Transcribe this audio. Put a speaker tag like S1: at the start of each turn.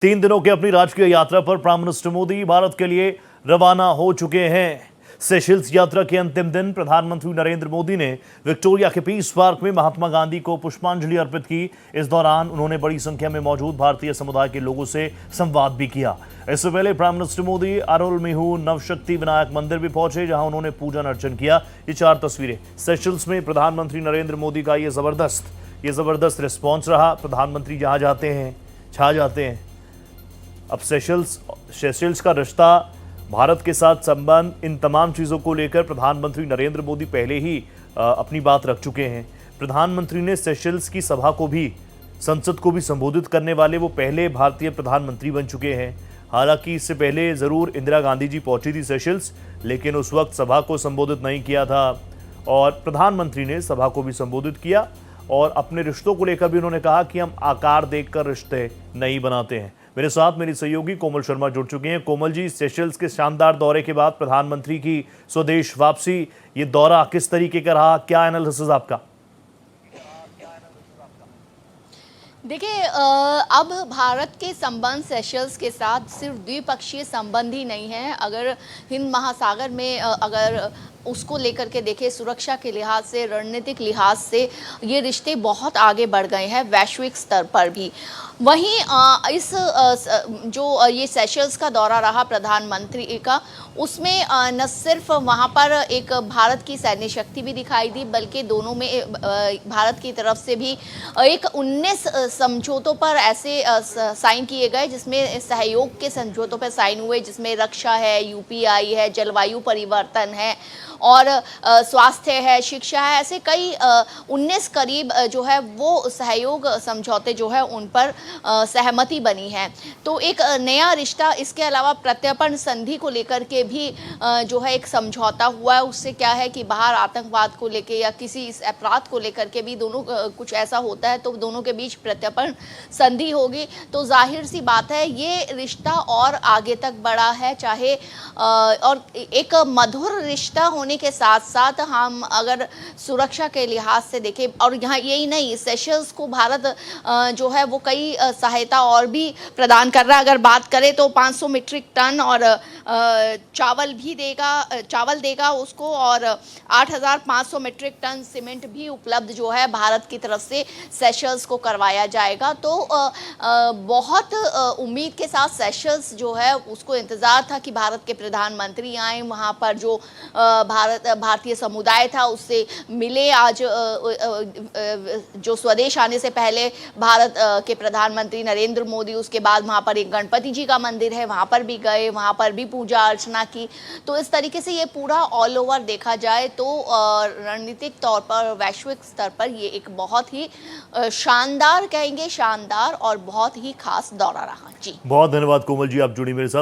S1: 3 दिनों की अपनी राजकीय यात्रा पर प्राइम मिनिस्टर मोदी भारत के लिए रवाना हो चुके हैं। सेशल्स यात्रा के अंतिम दिन प्रधानमंत्री नरेंद्र मोदी ने विक्टोरिया के पीस पार्क में महात्मा गांधी को पुष्पांजलि अर्पित की। इस दौरान उन्होंने बड़ी संख्या में मौजूद भारतीय समुदाय के लोगों से संवाद भी किया। इससे पहले प्राइम मिनिस्टर मोदी अरुलमिहू नवशक्ति विनायक मंदिर भी पहुंचे, जहां उन्होंने पूजन अर्चन किया। ये 4 तस्वीरें सेशल्स में प्रधानमंत्री नरेंद्र मोदी का ये जबरदस्त रिस्पॉन्स रहा। प्रधानमंत्री जहां जाते हैं छा जाते हैं। अब सेशल्स का रिश्ता, भारत के साथ संबंध, इन तमाम चीज़ों को लेकर प्रधानमंत्री नरेंद्र मोदी पहले ही अपनी बात रख चुके हैं। प्रधानमंत्री ने सेशल्स की सभा को भी, संसद को भी संबोधित करने वाले वो पहले भारतीय प्रधानमंत्री बन चुके हैं। हालांकि इससे पहले ज़रूर इंदिरा गांधी जी पहुंची थी सेशल्स, लेकिन उस वक्त सभा को संबोधित नहीं किया था और प्रधानमंत्री ने सभा को भी संबोधित किया। और अपने रिश्तों को लेकर भी उन्होंने कहा कि हम आकार देखकर रिश्ते नहीं बनाते हैं। मेरे साथ मेरी सहयोगी कोमल शर्मा जुड़ चुके हैं। कोमल जी, सेशल्स के शानदार दौरे के बाद प्रधानमंत्री की स्वदेश वापसी, ये दौरा किस तरीके का रहा, क्या एनालिसिस आपका?
S2: देखिए, अब भारत के संबंध सेशल्स के साथ सिर्फ द्विपक्षीय संबंध ही नहीं है। अगर हिंद महासागर में अगर उसको लेकर के देखें, सुरक्षा के लिहाज से, रणनीतिक लिहाज से ये रिश्ते बहुत आगे बढ़ गए हैं वैश्विक स्तर पर भी। वहीं ये सेशल्स का दौरा रहा प्रधानमंत्री का, उसमें न सिर्फ वहाँ पर एक भारत की सैन्य शक्ति भी दिखाई दी, बल्कि दोनों में भारत की तरफ से भी एक 19 समझौतों पर ऐसे साइन किए गए, जिसमें सहयोग के समझौतों पर साइन हुए, जिसमें रक्षा है, यूपीआई है, जलवायु परिवर्तन है और स्वास्थ्य है, शिक्षा है। ऐसे कई 19 करीब जो है वो सहयोग समझौते जो है उन पर सहमति बनी है। तो एक नया रिश्ता, इसके अलावा प्रत्यर्पण संधि को लेकर के भी जो है एक समझौता हुआ है। उससे क्या है कि बाहर आतंकवाद को लेकर या किसी इस अपराध को लेकर के भी दोनों कुछ ऐसा होता है तो दोनों के बीच प्रत्यर्पण संधि होगी। तो जाहिर सी बात है ये रिश्ता और आगे तक बढ़ा है, चाहे और एक मधुर रिश्ता होने के साथ साथ हम अगर सुरक्षा के लिहाज से देखें, और यहाँ यही नहीं, सेशल्स को भारत जो है वो कई सहायता और भी प्रदान कर रहा है। अगर बात करें तो 500 मीट्रिक टन और चावल देगा उसको, और 8,500 मीट्रिक टन सीमेंट भी उपलब्ध जो है भारत की तरफ से सेशल्स को करवाया जाएगा। तो बहुत उम्मीद के साथ सेशल्स जो है उसको इंतज़ार था कि भारत के प्रधानमंत्री आए, वहाँ पर जो भारतीय समुदाय था उससे मिले। आज जो स्वदेश आने से पहले भारत के प्रधानमंत्री नरेंद्र मोदी, उसके बाद वहाँ पर एक गणपति जी का मंदिर है, वहाँ पर भी गए, वहाँ पर भी पूजा अर्चना की। तो इस तरीके से ये पूरा ऑल ओवर देखा जाए तो रणनीतिक तौर पर, वैश्विक स्तर पर ये एक बहुत ही शानदार और बहुत ही खास दौरा रहा। जी,
S1: बहुत धन्यवाद कोमल जी, आप जुड़ी मेरे साथ।